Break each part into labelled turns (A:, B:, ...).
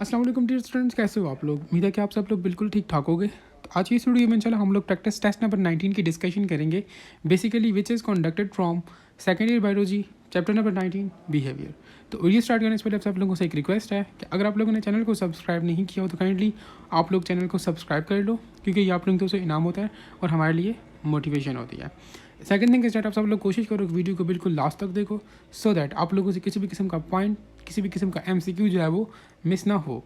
A: अस्सलाम वालेकुम dear students, कैसे हो आप लोग। उम्मीद है कि आप सब लोग बिल्कुल ठीक ठाक होगे। तो आज की इस वीडियो में इंशाल्लाह हम लोग प्रैक्टिस टेस्ट नंबर 19 की डिस्कशन करेंगे, basically which is conducted from second year biology chapter number 19 behaviour. तो वीडियो स्टार्ट करने से पहले आप सब लोगों से एक रिक्वेस्ट है कि अगर आप लोगों ने चैनल को सब्सक्राइब नहीं किया हो तो काइंडली आप लोग चैनल को सब्सक्राइब कर लो, क्योंकि ये आप लोगों से इनाम होता है और हमारे लिए मोटिवेशन होती है। सेकंड थिंग इज दैट आप सब लोग कोशिश करो कि वीडियो को बिल्कुल लास्ट तक देखो, सो दैट आप लोगों से किसी भी किस्म का पॉइंट, किसी भी किस्म का MCQ जो है वो मिस ना हो।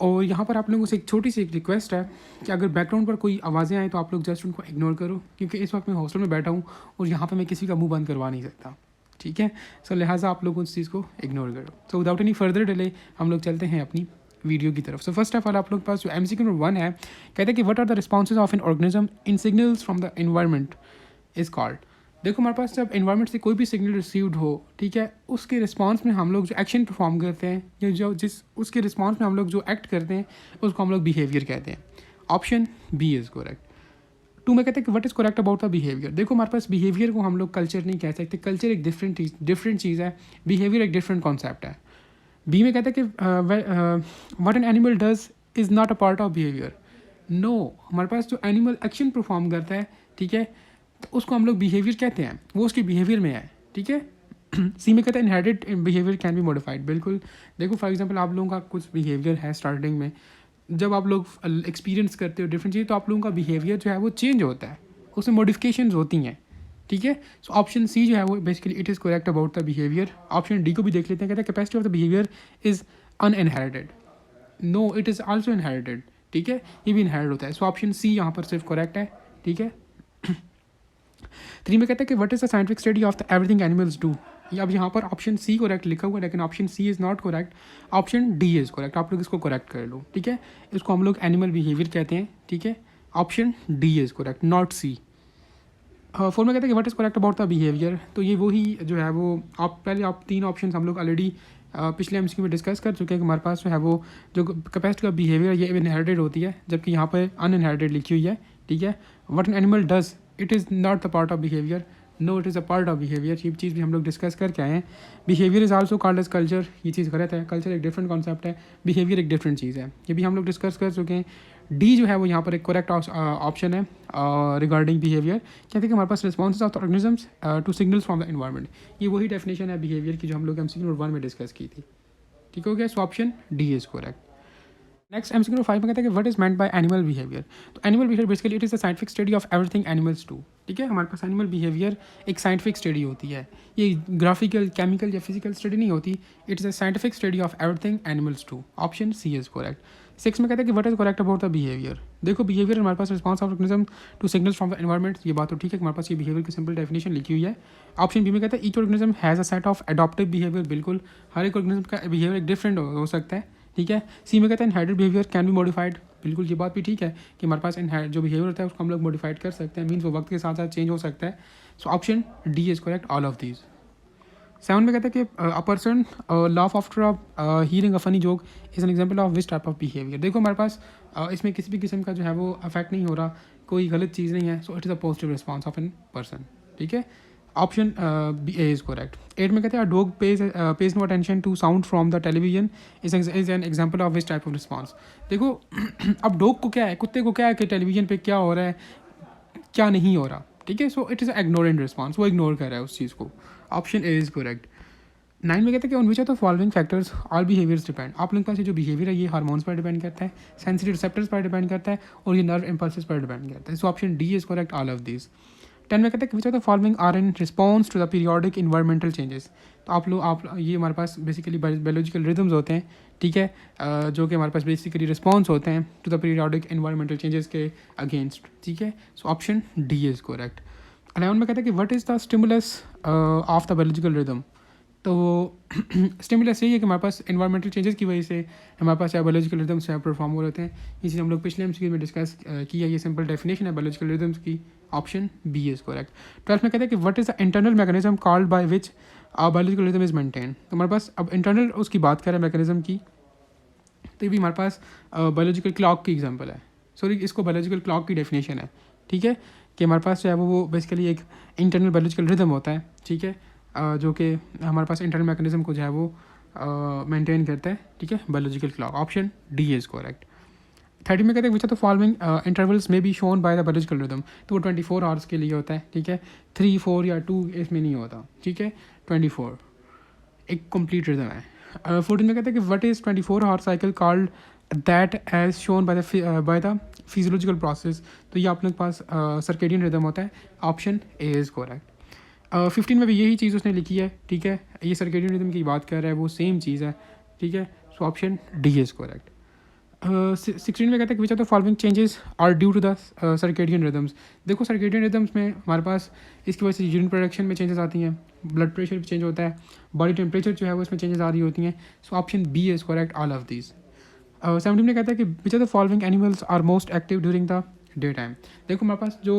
A: और यहाँ पर आप लोगों से एक छोटी सी एक रिक्वेस्ट है कि अगर बैकग्राउंड पर कोई आवाज़ें आएँ तो आप लोग जस्ट उनको इग्नोर करो, क्योंकि इस वक्त मैं हॉस्टल में बैठा हूँ और यहाँ पर मैं किसी का मुंह बंद करवा नहीं सकता, ठीक है। सो लिहाजा आप लोग उस चीज़ को इग्नोर करो। So without any further delay हम लोग चलते हैं अपनी वीडियो की तरफ। सो फर्स्ट ऑफ ऑल आप लोग के पास जो MCQ नंबर 1 है, कहते हैं कि what are the responses of an organism in signals from the environment is called. देखो हमारे पास जब एनवायरनमेंट से कोई भी सिग्नल रिसीव्ड हो, ठीक है, उसके रिस्पांस में हम लोग जो एक्शन परफॉर्म करते हैं या जो जिस उसके रिस्पांस में हम लोग जो एक्ट करते हैं उसको हम लोग बिहेवियर कहते हैं। Option B is correct. Two में कहते हैं कि what is correct about the behaviour. देखो हमारे पास बिहेवियर को हम लोग कल्चर नहीं कह सकते, कल्चर एक डिफरेंट चीज़ है, बिहेवियर एक डिफरेंट कॉन्सेप्ट है। बी में कहते हैं कि what an animal does is not a part of behaviour. No, हमारे पास जो एनिमल एक्शन परफॉर्म करता है, ठीक है, तो उसको हम लोग बिहेवियर कहते हैं, वो उसके बिहेवियर में है, ठीक है। सी में कहते हैं inherited behaviour can be modified. बिल्कुल, देखो फॉर एग्जांपल आप लोगों का कुछ बिहेवियर है स्टार्टिंग में, जब आप लोग एक्सपीरियंस करते हो डिफरेंट चीज़, तो आप लोगों का बिहेवियर जो है वो चेंज होता है, उसमें मॉडिफिकेशंस होती हैं, ठीक है। सो ऑप्शन सी जो है वो basically it is correct about the behaviour. Option D को भी देख लेते हैं, कहते हैं capacity of the behaviour is uninherited. No, it is also inherited, ठीक है, ये भी इनहेरिट होता है। सो ऑप्शन सी यहाँ पर सिर्फ करेक्ट है, ठीक है। 3 में कहता है कि what is the scientific study of the everything animals do. अब यहाँ पर ऑप्शन सी करेक्ट लिखा हुआ है, लेकिन option C is not correct, option D is correct. आप लोग इसको करेक्ट कर लो, ठीक है। इसको हम लोग एनिमल बिहेवियर कहते हैं, ठीक है। Option D is correct, not C. 4 में कहते हैं कि what is correct about the behaviour. तो ये वही जो है वो आप पहले आप 3 ऑप्शन हम लोग ऑलरेडी पिछले MCQ में डिस्कस कर चुके हैं कि हमारे पास जो है वो जो कैपेसिटी का बिहेवियर ये इनहेरिटेड होती है, जबकि यहाँ पर अनइनहेरिटेड लिखी हुई है, ठीक है। What an animal does it is not the part of behaviour. No, it is a part of behaviour. ये चीज़ भी हम लोग डिस्कस करके आए हैं। Behaviour is also called as culture, ये चीज़ गलत है। कल्चर एक डिफरेंट कॉन्सेप्ट है, बिहेवियर एक डिफरेंट चीज़ है, ये भी हम लोग डिस्कस कर चुके हैं। डी जो है वो यहाँ पर एक करेक्ट ऑप्शन है रिगार्डिंग बिहेवियर। कहते हैं कि हमारे पास responses of the organisms to signals from the environment, ये वही डेफिनेशन है बिहेवियर की जो हम लोग MCQ नंबर 1 में डिस्कस की थी, ठीक हो गया। So option D is correct. Next MCQ number 5 में कहता है कि what is meant by animal behaviour. तो animal behaviour basically it is the scientific study of everything animals do, ठीक है। हमारे पास एनिमल बिहेवियर एक साइंटिफिक स्टडी होती है, ये ग्राफिकल, केमिकल या फिजिकल स्टडी नहीं होती। It is a scientific study of everything animals do. Option C is correct. 6 में कहता है कि what is correct about the behaviour. देखो बिहेवियर हमारे पास response of organism to signals from the environment, ये बात तो ठीक है, हमारे पास ये बिहेवियर की सिंपल डेफिनेशन लिखी हुई है। ऑप्शन बी में कहता है each organism has a set of adaptive behaviour. बिल्कुल, हर एक ऑर्गेनिज्म का बिहेवियर एक डिफरेंट हो सकता है, ठीक है। सी में कहता है inherited behaviour can be modified. बिल्कुल, ये बात भी ठीक है कि हमारे पास जो बिहेवियर होता है उसको हम लोग मॉडिफाइड कर सकते हैं, मीन्स वो वक्त के साथ साथ चेंज हो सकता है। So option D is correct, all of these. 7 में कहता है कि a person laugh after hearing a funny joke is an example of which type of behaviour. देखो हमारे पास इसमें किसी भी किस्म का जो है वो अफेक्ट नहीं हो रहा, कोई गलत चीज़ नहीं है। So it is a positive response of an person, ठीक है। Option B A is correct. 8 में कहते हैं dog pays no attention to sound from the television is an example of which type of response. देखो अब dog को क्या है, कुत्ते को क्या है कि टेलीविजन पे क्या हो रहा है, क्या नहीं हो रहा, ठीक है। So it is ignorant response, वो इग्नोर कर रहा है उस चीज़ को। Option A is correct. 9 में कहते हैं कि on which of the following factors all behaviours depend. आप लोगों के पास ये जो बिहेवियर है ये हार्मोन्स पर डिपेंड करता है, सेंसिटिव रिसेप्टर्स पर डिपेंड करता है और ये नर्व इम्पल्सेस पर डिपेंड करता है। So option D is correct, all of this. 10 में कहते हैं which of the following are in response to the periodic environmental changes. तो आप ये हमारे पास बेसिकली बायोलॉजिकल रिदम्स होते हैं, ठीक है, जो कि हमारे पास बेसिकली रिस्पॉन्स होते हैं to the periodic environmental changes के अगेंस्ट, ठीक है। So option D is correct. 11 में कहते हैं कि what is the stimulus of the biological rhythm. तो स्टिमुलस यही है कि हमारे पास इन्वायरमेंटल चेंजेस की वजह से हमारे पास बायोलॉजिकल रिदम्स जो है परफॉर्म हो रहे हैं। ये चीज़ हम लोग पिछले MCQ में डिस्कस किया, ये सिंपल डेफिनेशन है बायोलॉजिकल रिदम्स की। Option B is correct. 12 में कहते हैं कि what is the internal mechanism called by which biological rhythm is maintain. तो हमारे पास अब इंटरनल उसकी बात करें मैकेनिज्म की, तो ये भी हमारे पास बायोलॉजिकल क्लॉक की एग्जांपल है, सॉरी इसको बायोलॉजिकल क्लॉक की डेफिनेशन है, ठीक है, कि हमारे पास जो है वो बेसिकली एक इंटरनल बायोलॉजिकल रिदम होता है, ठीक है, जो कि हमारे पास इंटरनल मैकेनिज्म को जो है वो मेंटेन करता है, ठीक है, biological clock. Option D is correct. 30 में कहते हैं which are the following intervals में be shown by the biological rhythm, तो वो 24 आवर्स के लिए होता है, ठीक है, 3 4 या 2 इसमें नहीं होता, ठीक है, 24 एक कंप्लीट रिदम है। 14 में कहते हैं कि what is 24 hour cycle called that as shown by the physiological process, तो ये आप लोग के पास सर्केडियन रिदम होता है। Option A is correct. 15 में भी यही चीज़ उसने लिखी है, ठीक है, ये सर्केडियन रिदम की बात कर रहा है, वो सेम चीज़ है, ठीक है, so option D is correct. 16 में कहते हैं which are the following changes are due to the circadian rhythms, देखो सर्केडियन रिदम्स में हमारे पास इसकी वजह से यूरिन प्रोडक्शन में चेंजेस आती हैं, ब्लड प्रेशर भी चेंज होता है, बॉडी टेम्परेचर जो है वो इसमें चेंजेस आ रही होती हैं, so option B is correct all of these. 17 में कहता है कि which are the following animals are most active during the day time, देखो हमारे पास जो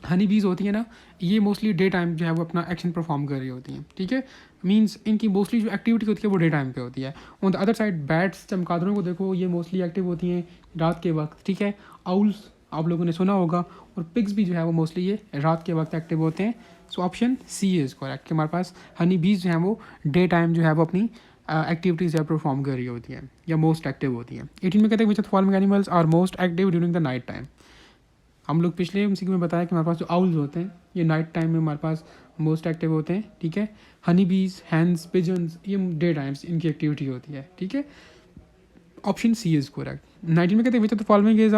A: हनी बीज होती है ना, ये मोस्टली डे टाइम जो है वो अपना एक्शन परफॉर्म कर रही होती हैं, ठीक है, मींस इनकी मोस्टली जो एक्टिविटी होती है वो डे टाइम पे होती है। On the other side bats चमगादड़ों को देखो, ये मोस्टली एक्टिव होती हैं रात के वक्त, ठीक है, आउल्स आप लोगों ने सुना होगा, और पिग्स भी जो है वो मोस्टली ये रात के वक्त एक्टिव होते हैं, so option C is correct कि हमारे पास हनी बीज जो हैं वो डे टाइम जो है वो अपनी एक्टिविटीज़ जो है परफॉर्म कर रही होती हैं या मोस्ट एक्टिव होती हैं। 18 में कहते हैं which are the following animals are most active during the night time, हम लोग पिछले एमसीक्यू में बताया कि हमारे पास जो आउल्स होते हैं ये नाइट टाइम में हमारे पास मोस्ट एक्टिव होते हैं, ठीक है, हनी बीज, हैंस, पिजन्स ये डे टाइम्स इनकी एक्टिविटी होती है, ठीक है, ऑप्शन सी इज़ करेक्ट। 19 में कहते हैं which are the following is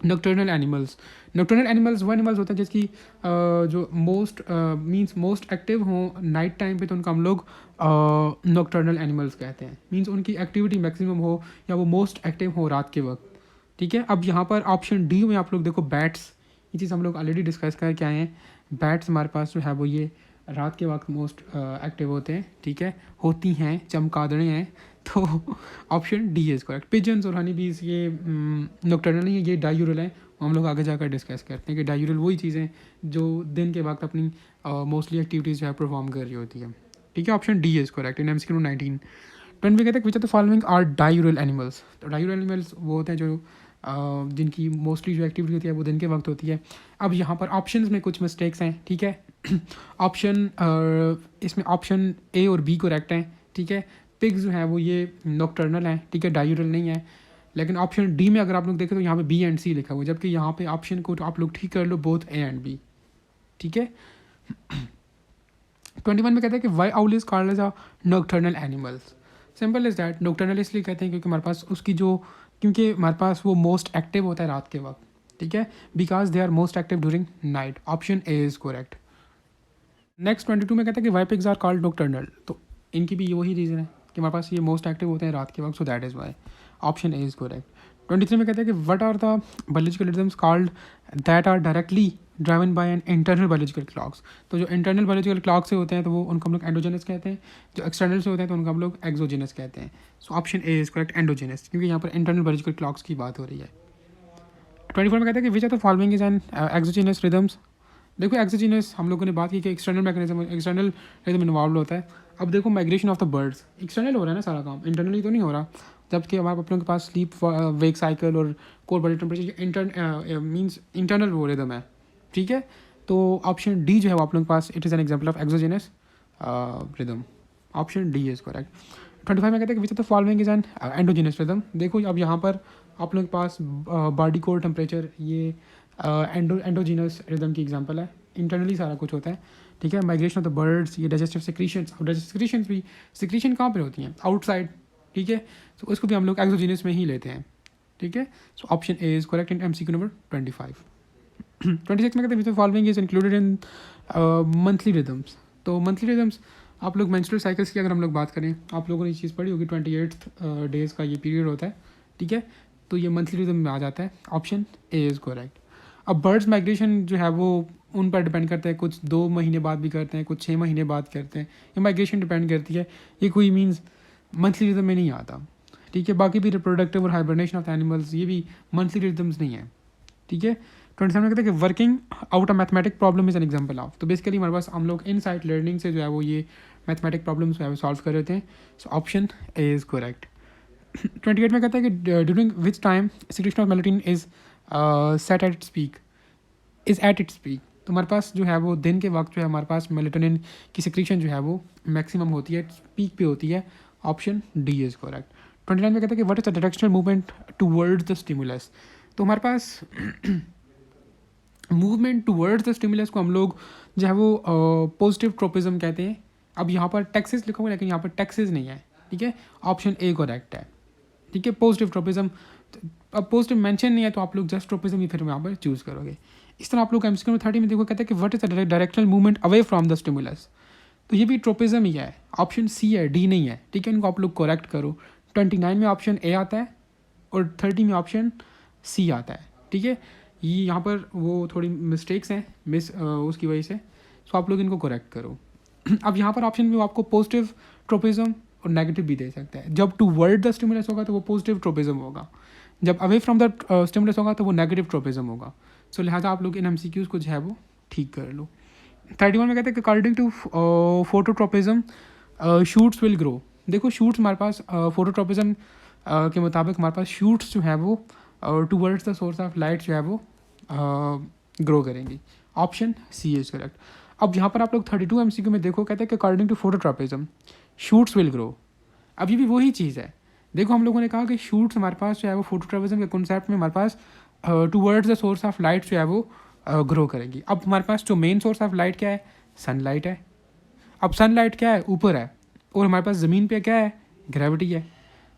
A: nocturnal animals, nocturnal animals वो एनिमल्स होते हैं जिसकी जो मोस्ट मींस मोस्ट एक्टिव हों नाइट टाइम पे, तो उनको हम लोग नॉकटर्नल एनिमल्स कहते हैं, मींस उनकी एक्टिविटी मैक्सिमम हो या वो मोस्ट एक्टिव हो रात के वक्त, ठीक है। अब यहाँ पर ऑप्शन डी में आप लोग देखो बैट्स, ये चीज़ हम लोग ऑलरेडी डिस्कस कर क्या हैं, बैट्स हमारे पास जो है वो ये रात के वक्त मोस्ट एक्टिव होते हैं, ठीक है, होती हैं, चमगादड़ें हैं, तो option D is correct. Pigeons और हनी बीज ये नॉकटर्नल नहीं है, ये डायूरल है, हम लोग आगे जाकर डिस्कस करते हैं कि डायूरल वही चीज़ें जो दिन के वक्त अपनी मोस्टली एक्टिविटीज़ जो है परफॉर्म कर रही होती है, ठीक है, option D is correct in MCQ 19। 20 कहते हैं which are the following are diurnal animals, तो डायूरल एनिमल्स वो होते हैं जो जिनकी मोस्टली जो एक्टिविटी होती है वो दिन के वक्त होती है। अब यहाँ पर ऑप्शंस में कुछ मिस्टेक्स हैं, ठीक है, ऑप्शन इसमें ऑप्शन ए और बी करेक्ट हैं, ठीक है, पिग्स जो है वो ये नॉकटर्नल हैं, ठीक है, डायूरल नहीं है, लेकिन ऑप्शन डी में अगर आप लोग देखें तो यहाँ पे बी एंड सी लिखा हुआ है, जबकि यहाँ पे ऑप्शन को तो आप लोग ठीक कर लो बोथ ए एंड बी, ठीक है। 21 में कहते हैं कि why owl is called as a nocturnal animals, simple is that, nocturnal इसलिए कहते हैं क्योंकि हमारे पास उसकी जो क्योंकि हमारे पास वो मोस्ट एक्टिव होता है रात के वक्त, ठीक है, because they are most active during night, option A is correct. Next 22 में कहता है कि why pigs are called nocturnal, तो इनकी भी वही रीज़न है कि हमारे पास ये मोस्ट एक्टिव होते हैं रात के वक्त, so that is why, option A is correct. 23 में कहते हैं कि what are the biological rhythms called that are directly driven by an internal biological clocks, तो जो इंटरनल बायोलॉजिकल क्लॉक से होते हैं तो वो उनको हम लोग एंडोजेनस कहते हैं, जो एक्सटर्नल से होते हैं तो उनको हम लोग एक्सोजेनस कहते हैं, so option A is correct endogenous, क्योंकि यहाँ पर इंटरनल बायोलॉजिकल क्लॉक्स की बात हो रही है। 24 में कहते हैं कि which are the following is an exogenous rhythms, देखो एक्सोजेनस हम लोगों ने बात की कि external mechanism, external rhythm involve होता है। अब देखो migration of the birds external हो रहा है ना सारा काम, इंटरनली तो नहीं हो रहा, जबकि हमारे अपनों के पास स्लीप वेक साइकिल और core body temperature means internal वो रिदम है, ठीक है, तो ऑप्शन डी जो है वो आप लोगों के पास it is an example of exogenous rhythm, option D is correct. 25 में कहते हैं कि which of the following is an endogenous rhythm, देखो अब यहाँ पर आप लोगों के पास बॉडी कोर टेम्परेचर ये एंडोजीनस रिदम की एग्जांपल है, इंटरनली सारा कुछ होता है, ठीक है, माइग्रेशन ऑफ द बर्ड्स, ये डाइजेस्टिव सिक्रीशंस, और डाइजेस्टिव सिक्रीशंस भी सिक्रीशन कहाँ पर होती हैं, आउटसाइड, ठीक है, तो उसको भी हम लोग एक्सोजीनस में ही लेते हैं, ठीक है, so option A is correct in MCQ number 25। 26 में कहते हैं following is included in monthly rhythms, तो मंथली रिदम्स आप लोग मेंस्ट्रुअल साइकिल्स की अगर हम लोग बात करें, आप लोगों ने ये चीज़ पढ़ी होगी 28 डेज़ का ये पीरियड होता है, ठीक है, तो ये मंथली रिदम में आ जाता है, ऑप्शन ए इज़ करेक्ट। अब बर्ड्स माइग्रेशन जो है वो उन पर डिपेंड करता है, कुछ 2 महीने बाद भी करते हैं, कुछ 6 महीने बाद करते हैं, ये माइग्रेशन डिपेंड करती है, ये कोई मीन्स मंथली रिदम में नहीं आता, ठीक है, बाकी भी रिप्रोडक्टिव और हाइबरनेशन ऑफ एनिमल्स ये भी मंथली रिदम्स नहीं है, ठीक है। 27 में कहते हैं कि working out a mathematic problem is an example of, तो बेसिकली हमारे पास हम लोग इन साइट लर्निंग से जो है वो ये मैथमेटिक प्रॉब्लम्स जो है वो सॉल्व कर रहे हैं, so option A is correct. 28 में कहता है कि during which time secretion of melatonin is set at its peak, is at its peak, तो हमारे पास जो है वो दिन के वक्त जो है हमारे पास मेलेटोनिन की सिक्रीशन जो है वो मैक्सिमम होती है, पीक पे होती है। Option D is correct. 29 में कहता है कि what is the directional movement towards the stimulus. तो हमारे पास मूवमेंट टूवर्ड्स द स्टिमुलस को हम लोग जो है वो पॉजिटिव ट्रोपिज्म कहते हैं। अब यहाँ पर टैक्सेस लिखा हुआ है लेकिन यहाँ पर टैक्सेस नहीं है, ठीक है। ऑप्शन ए करेक्ट है, ठीक है। पॉजिटिव ट्रोपिज्म, अब पॉजिटिव मेंशन नहीं है तो आप लोग जस्ट ट्रोपिज्म ही फिर यहाँ पर चूज़ करोगे। इस तरह आप लोग एमसीक्यू में 30 में देखो, कहते हैं कि what is the directional movement away from the stimulus. तो ये भी ट्रोपिज्म ही है, ऑप्शन सी है, डी नहीं है, ठीक है। इनको आप लोग करेक्ट करो। 29 में ऑप्शन ए आता है और 30 में ऑप्शन सी आता है, ठीक है। ये यहाँ पर वो थोड़ी मिस्टेक्स हैं उसकी वजह से, सो आप लोग इनको करेक्ट करो। अब यहाँ पर ऑप्शन में वो आपको पॉजिटिव ट्रोपिज्म और नेगेटिव भी दे सकता है। जब टूवर्ड द स्टिमुलस होगा तो वो पॉजिटिव ट्रोपिज्म होगा, जब अवे फ्रॉम द स्टिमुलस होगा तो वो नेगेटिव ट्रोपिज्म होगा। सो लिहाजा आप लोग इन एमसीक्यूज को जो है वो ठीक कर लो। 31 में कहते हैं कि according to phototropism shoots will grow. देखो शूट्स हमारे पास फोटोट्रोपिज्म के मुताबिक हमारे पास शूट्स जो है वो towards the source of light जो है वो ग्रो करेंगी। Option C is correct. अब यहाँ पर आप लोग 32 एमसीक्यू में देखो, कहते हैं कि according to phototropism shoots will grow. अब ये भी वही चीज़ है। देखो हम लोगों ने कहा कि शूट्स हमारे पास जो है वो फोटोट्रोपिज्म के कॉन्सेप्ट में हमारे पास towards the source of light जो है वो ग्रो करेंगी। अब हमारे पास जो मेन सोर्स ऑफ लाइट क्या है, सनलाइट है। अब सनलाइट क्या है, ऊपर है, और हमारे पास ज़मीन पे क्या है, ग्रेविटी है।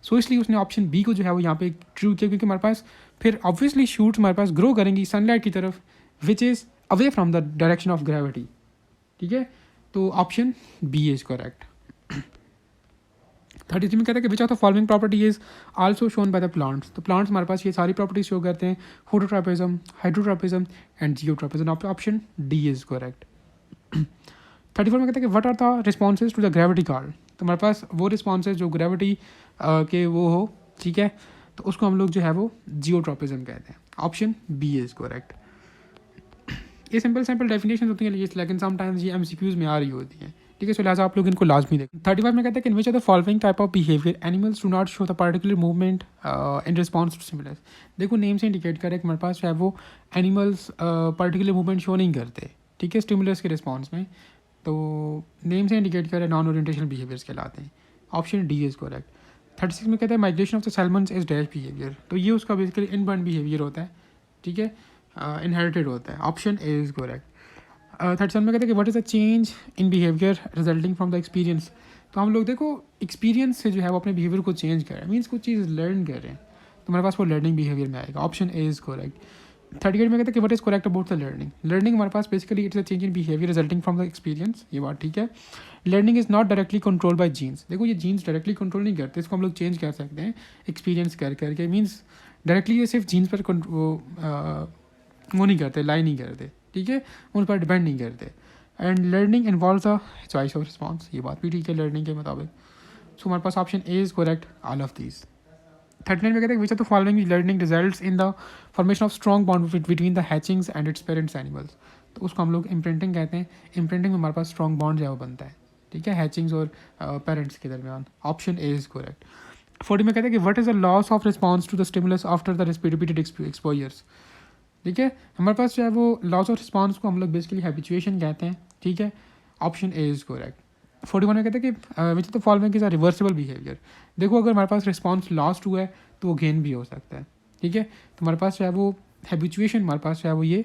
A: सो इसलिए उसने ऑप्शन बी को जो है वो यहाँ पे ट्रू किया, क्योंकि हमारे पास फिर ऑब्वियसली शूट्स हमारे पास ग्रो करेंगी सनलाइट की तरफ, which is away from the direction of gravity, ठीक है। तो ऑप्शन बी इज करेक्ट। 33 में कहता है कि which of the following property is also shown by the plants. तो प्लांट्स हमारे पास ये सारी प्रॉपर्टीज शो करते हैं, phototropism, hydrotropism and geotropism. Option D is correct. 34 में कहता है कि what are the responses to the gravity call. तो हमारे पास वो रिस्पॉन्सेज जो ग्रेविटी के वो हो, ठीक है, तो उसको हम लोग जो है वो जियोट्रोपिज्म कहते हैं। Option B is correct. ये सिंपल डेफिनेशन होती हैं लेकिन समटाइम्स ये एमसीक्यूज में आ रही होती हैं, ठीक है। सो लिहाजा आप लोग इनको लाजमी देखें। 35 में कहते हैं कि in which of the following type of behaviour animals do not show the particular movement in response to stimulus. देखो नेम से इंडिकेट करें कि हमारे पास जो है वो एनिमल्स पार्टिकुलर मूवमेंट शो नहीं करते, ठीक है, स्टिमुलस के रिस्पॉन्स में। तो नेम से इंडिकेट करें नॉन ओरिएंटेशनल बिहेवियर्स कहलाते हैं। Option D is correct. 36 में कहते हैं migration of the salmons is dash behaviour. तो ये उसका बेसिकली इनबर्न बिहेवियर होता है, ठीक है, इनहेरिटेड होता है। Option A is correct. 37 में कहते हैं कि what is the change in behaviour resulting from the experience. तो हम लोग देखो एक्सपीरियंस से जो है वो अपने बिहेवियर को चेंज कर रहे हैं, मीन्स कुछ चीज़ लर्न कर रहे हैं, तो हमारे पास वो लर्निंग बिहेवियर में आएगा। Option A is correct. 38 में कहते हैं कि what is correct about the learning. Learning हमारे पास basically it's a change in behaviour resulting from the experience, ये बात ठीक है। Learning is not directly control by genes. देखो ये जीन्स डायरेक्टली कंट्रोल नहीं करते, इसको हम लोग चेंज कर सकते हैं एक्सपीरियंस कर करके, मीन्स डायरेक्टली ये सिर्फ जीन्स पर वो नहीं करते, लाई नहीं करते, ठीक है, उन पर डिपेंड नहीं करते। And learning involves a choice of response, ये बात भी ठीक है लर्निंग के मुताबिक। सो हमारे पास option A is correct all of these. 39 में कहते हैं which of the following learning results in the formation of strong bond between the hatchings and its parents animals. तो उसको हम लोग इम्प्रिंटिंग कहते हैं। इम्प्रिंटिंग में हमारे पास स्ट्रॉन्ग बॉन्ड जो है वो बनता है, ठीक है, हैचिंग्स और पेरेंट्स के दरमियान। Option A is correct. 40 में कहते हैं कि what is the loss of response to the stimulus after the repeated exposures. ठीक है, हमारे पास जो है वो लॉस ऑफ रिस्पॉन्स को हम लोग बेसिकली हैबिचुएशन कहते हैं, ठीक है। Option A is correct. 41 में कहते हैं कि which the following is a reversible behaviour. देखो अगर हमारे पास रिस्पॉन्स लॉस्ट हुआ है तो वो गेन भी हो सकता है, ठीक है। तो हमारे पास जो है वो हैबिचुएशन, हमारे पास जो है वो ये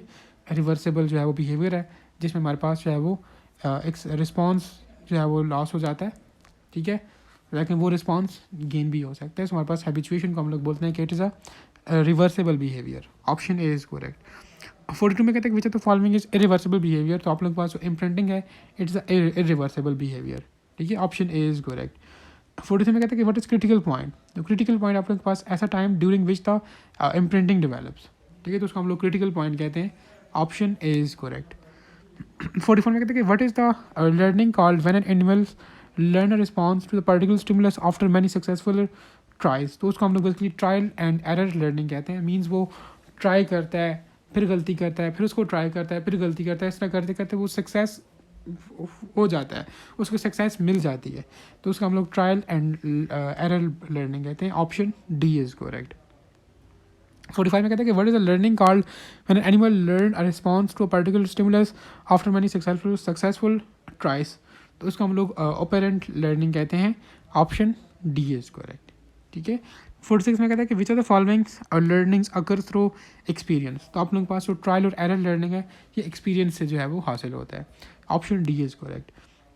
A: रिवर्सिबल जो है वो बिहेवियर है, जिसमें हमारे पास जो है वो एक रिस्पॉन्स जो है वो लॉस हो जाता है, ठीक है, लेकिन वो रिस्पॉन्स गेन भी हो सकता है। सो हमारे पास हैबिचुएशन को हम लोग बोलते हैं कि it is a reversible behaviour. Option A is correct. 42 में कहते हैं which of the following is irreversible behaviour. तो आप लोग के पास जो इम्प्रिंटिंग है इट्स अ इरिवर्सिबल बिहेवियर, ठीक है। Option A is correct. 43 में कहते हैं कि व्हाट इज क्रिटिकल पॉइंट। तो क्रिटिकल पॉइंट आप लोग के पास ऐसा time during which the imprinting develops, ठीक है, तो उसको हम लोग क्रिटिकल पॉइंट कहते हैं। Option A is correct. 44 में कहते हैं कि what is the learning called when an animal learn a response to the particular stimulus after many successful tries. तो उसको हम लोग basically trial and error learning कहते हैं। मीन्स वो ट्राई करता है, फिर गलती करता है, फिर उसको ट्राई करता है, फिर गलती करता है, इस तरह करते करते वो सक्सेस हो जाता है, उसको सक्सेस मिल जाती है, तो उसको हम लोग ट्रायल एंड एरर लर्निंग कहते हैं। Option D is correct. 45 में कहते हैं कि what is a learning called when an animal learn a response to a particular stimulus after many successful tries. तो इसको हम लोग ऑपरेंट लर्निंग कहते हैं। Option D is correct. ठीक है। 46 में कहता है कि which are the followings learnings occur through experience. तो आप लोगों के पास जो ट्रायल और एरर लर्निंग है ये एक्सपीरियंस से जो है वो हासिल होता है। Option D is correct.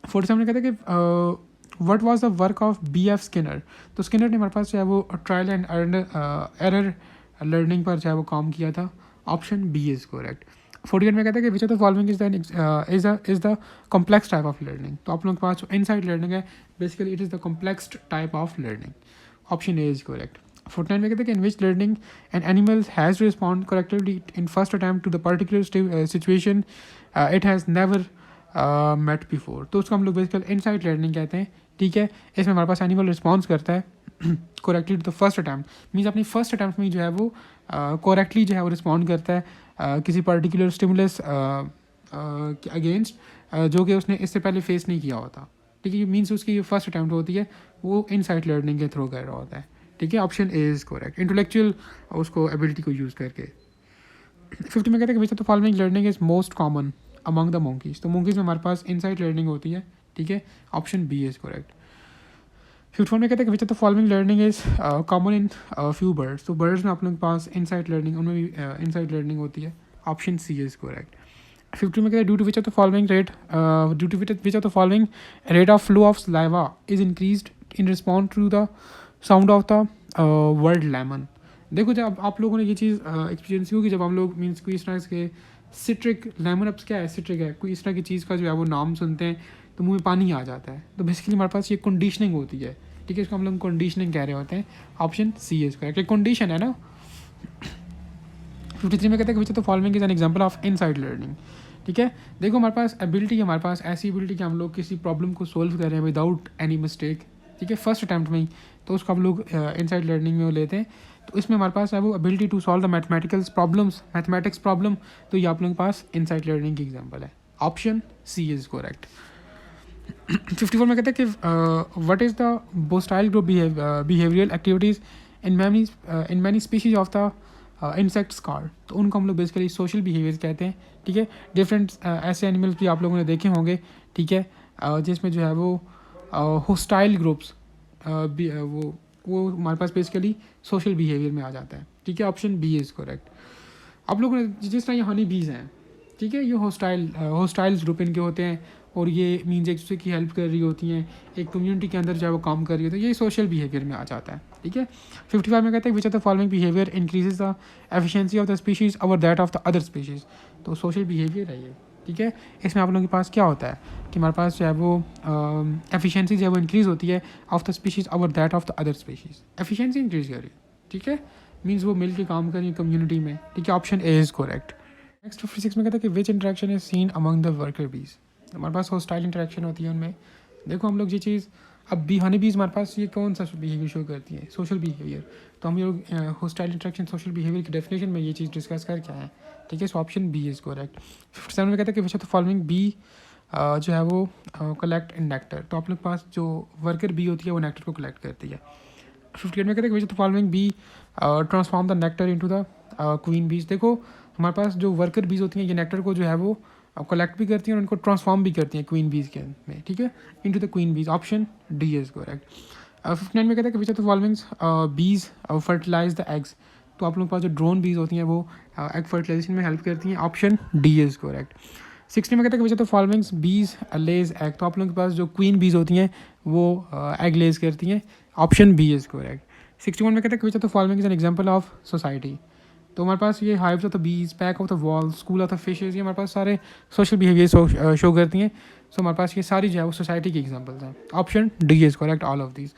A: 47 में कहता है कि what was the work of B F Skinner. तो स्किनर ने हमारे पास जो है वो ट्रायल एंड एरर लर्निंग पर जो है वो काम किया था। Option B is correct. 48 में कहता है कि which of the following is the complex type of learning. तो आप लोगों के पास जो इनसाइड लर्निंग है basically it is the complex type of learning. Option A is correct. 49 में कहते हैं कि in which learning an animal has respond correctly in first attempt to the particular situation it has never met before. तो उसको हम लोग basically inside learning कहते हैं। ठीक है। इसमें हमारे पास एनिमल रिस्पॉन्स करता है correctly to the first attempt. Means अपनी फर्स्ट अटैम्प्ट में जो है वो करेक्टली जो है वो रिस्पॉन्ड करता है किसी पर्टिकुलर स्टिमुलस के अगेंस्ट जो कि उसने इससे पहले फेस नहीं किया होता। ठीक है। मीन्स उसकी जो फर्स्ट अटैम्प्ट होती है वो इनसाइड लर्निंग के थ्रू कर रहा होता है। ठीक है। Option A is correct. Intellectual उसको एबिलिटी को यूज़ करके। 50 में कहते हैं कि which of the following learning is most common among the monkeys. तो मोंकीज में हमारे पास इनसाइड लर्निंग होती है। ठीक है। Option B is correct. 51 में कहते हैं कि which of the following learning is common in few birds. तो बर्ड्स में आप लोगों के पास इनसाइड लर्निंग उनमें भी इनसाइड लर्निंग होती है। Option C is correct. 50 में कहते हैं due to which of the following rate of flow of saliva is increased in response to the sound of the word lemon. देखो जब आप लोगों ने ये चीज़ एक्सपीरियंस की होगी जब हम लोग मीन्स कोई इस तरह के सिट्रिक लेमन अप्स क्या है सिट्रिक है कोई इस तरह की चीज़ का जो है वो नाम सुनते हैं तो मुंह में पानी आ जाता है। तो बेसिकली हमारे पास ये कंडीशनिंग होती है। ठीक है। इसको हम लोग कंडीशनिंग कह रहे होते हैं। Option C is correct. एक कंडीशन है ना। 53 में कहते हैं कि which of the following is an example of insight learning. ठीक है। देखो हमारे पास एबिलिटी है हमारे पास ऐसी एबिलिटी कि हम लोग किसी प्रॉब्लम को सोल्व कर रहे हैं विदाउट एनी मिस्टेक। ठीक है। फर्स्ट अटैम्प्ट में ही तो उसको हम लोग इनसाइड लर्निंग में लेते हैं। तो इसमें हमारे पास है वो ability to solve the mathematics problem. तो ये आप लोगों के पास इनसाइड लर्निंग की एग्जांपल है। Option C is correct. 54 में कहते हैं कि what is the hostile group behavioural activities in many species of the insects स्कार। तो उनको हम लोग बेसिकली सोशल बिहेवियर्स कहते हैं। ठीक है। डिफरेंट ऐसे एनिमल्स भी आप लोगों ने देखे होंगे। ठीक है। जिसमें जो है वो होस्टाइल ग्रुप्स वो हमारे पास बेसिकली सोशल बिहेवियर में आ जाता है। ठीक है। Option B is correct. आप लोगों ने जिस तरह ये हनी बीज हैं ठीक है ये होस्टाइल्स ग्रुप इनके होते हैं और ये मीन्स एक दूसरे की हेल्प कर रही होती हैं एक कम्युनिटी के अंदर जो है वो काम कर रही होती है ये सोशल बिहेवियर में आ जाता है। ठीक है। 55 में कहते हैं which of the following behaviour increases the efficiency of the species over that of the other species. तो सोशल बिहेवियर है ये। ठीक है। इसमें आप लोगों के पास क्या होता है कि हमारे पास जो है वो एफिशिएंसी जो है वो इंक्रीज़ होती है of the species over that of the other species. Efficiency increase कर रही है। ठीक है। मीन्स वो मिल के काम कर रही है कम्युनिटी में। ठीक है। Option A is correct. Next 56 में कहता है कि which interaction is seen among the worker bees. हमारे पास होस्टाइल इंटरेक्शन होती है उनमें। देखो हम लोग ये चीज़ अब हनी बीज हमारे पास ये कौन सा बिहेवियर शो करती है सोशल बिहेवियर। तो हम लोग होस्टाइल इंटरेक्शन सोशल बिहेवियर की डेफिनेशन में ये चीज़ डिस्कस कर क्या है। ठीक है। So option B is correct. 57 में कहता है कि which of the following bee जो है वो कलेक्ट इन नेक्टर। तो आप लोग के पास जो वर्कर बी होती है वो नेक्टर को कलेक्ट करती है। 58 में कहते हैं कि which of the following be transform the nectar into the queen बीज। देखो हमारे पास जो वर्कर बीज होती हैं ये नेक्टर को जो है वो कलेक्ट भी करती हैं और उनको ट्रांसफॉर्म भी करती हैं क्वीन बीज के में। ठीक है। इनटू द क्वीन बीज। Option D is correct. 59 में कहता है कि विच ऑफ द फॉलोइंग्स बीज फर्टिलाइज द एग्स। तो आप लोगों के पास जो ड्रोन बीज होती हैं वो एग फर्टिलाइजेशन में हेल्प करती हैं। Option D is correct. 60 में कहता है कि विच ऑफ द फॉलोइंग्स बीज लेज एग। तो आप लोगों के पास जो क्वीन बीज होती हैं वो एग लेज करती हैं। Option B is correct. 61 में कहता है कि which of the following is an example of society. तो हमारे पास ये hives of the bees pack of the wall school of the fishes ये हमारे पास सारे सोशल बिहेवियर शो करती हैं। सो हमारे पास ये सारी जो है वो सोसाइटी की एग्जांपल्स हैं। Option D is correct all of these.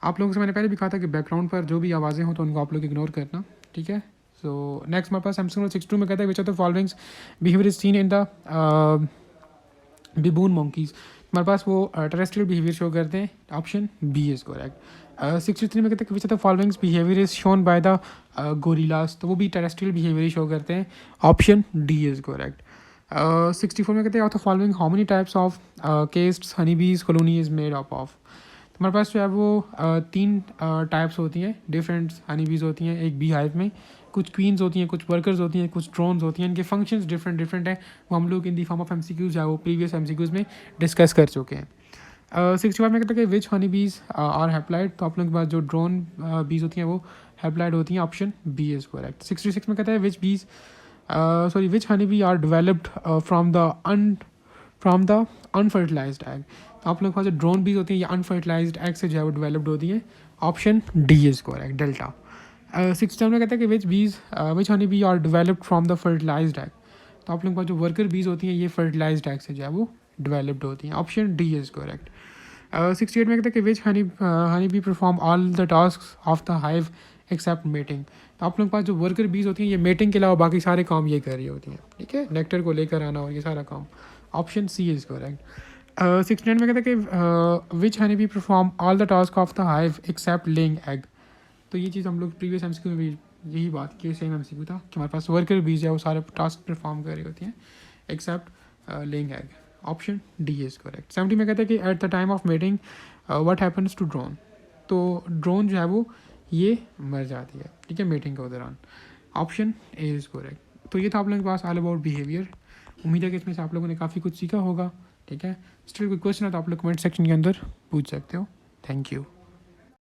A: आप लोगों से मैंने पहले भी कहा था कि बैकग्राउंड पर जो भी आवाज़ें हों तो उनको आप लोग इग्नोर करना। ठीक है। सो नेक्स्ट हमारे पास सैमसंग 62 में कहता है which of the followings behaviour is seen in the baboon monkeys. हमारे पास वो टेरेस्ट्रियल बिहेवियर शो करते हैं। Option B is correct. 63 में कहते हैं which of the followings behaviour is shown by the gorillas. तो वो भी टेरेस्ट्रियल बिहेवियर शो करते हैं। Option D is correct. 64 में कहते हैं of the following how many types of castes honey bees colony is made up of. हमारे पास जो है वो तीन टाइप्स होती हैं, डिफरेंट हनी बीज होती हैं एक बी हाइव में। कुछ क्वींस होती हैं, कुछ वर्कर्स होती हैं, कुछ ड्रोन्स होती हैं। इनके फंक्शंस डिफरेंट डिफरेंट हैं, वो हम लोग इन दी फॉर्म ऑफ एमसीक्यूज है वो प्रीवियस एमसीक्यूज में डिस्कस कर चुके हैं। 65 में कहते हैं कि which Honey bees are haploid, तो आप लोगों के पास जो ड्रोन बीज होती हैं वो हैप्लाइड होती हैं, ऑप्शन बी इज़ करेक्ट। 66 में कहता है which bees which honey bee are developed from the unfertilised egg, तो आप लोगों के पास जो ड्रोन बीज होती हैं ये अनफर्टिलाइज्ड एग से जो है वो डेवलप्ड होती हैं, option D is correct, delta. 67 में कहता है कि which honey bee are developed from the fertilised egg, तो आप लोगों के पास जो वर्कर बीज होती हैं ये फर्टिलाइज्ड एग से जो है वो डेवलप्ड होती हैं, ऑप्शन डी इज़ करेक्ट। 68 में कहता है कि which honey bee perform all the task of the hive except mating, तो आप लोगों के पास जो वर्कर बीज होती हैं ये मेटिंग के अलावा बाकी सारे काम ये कर रही होती हैं, ठीक है, नेक्टर को लेकर आना और ये सारा काम, ऑप्शन सी इज़ करेक्ट। 69 में कहता है कि which honey bee perform all the task of the hive except laying egg, तो ये चीज़ हम लोग प्रीवियस एमसीक्यू में भी यही बात की, सेम एमसीक्यू था कि हमारे पास वर्कर बीज है वो सारे टास्क परफॉर्म कर रही होती हैं except laying egg, option D is correct. 70 में कहता है कि at the time of mating what happens to drone, तो ड्रोन जो है वो ये मर जाती है, ठीक है, मीटिंग के दौरान, ऑप्शन ए इज़ करेक्ट। तो ये था आप लोगों के पास ऑल अबाउट बिहेवियर। उम्मीद है कि इसमें से आप लोगों ने काफ़ी कुछ सीखा होगा, ठीक है। स्टिल कोई क्वेश्चन है तो आप लोग कमेंट सेक्शन के अंदर पूछ सकते हो। Thank you.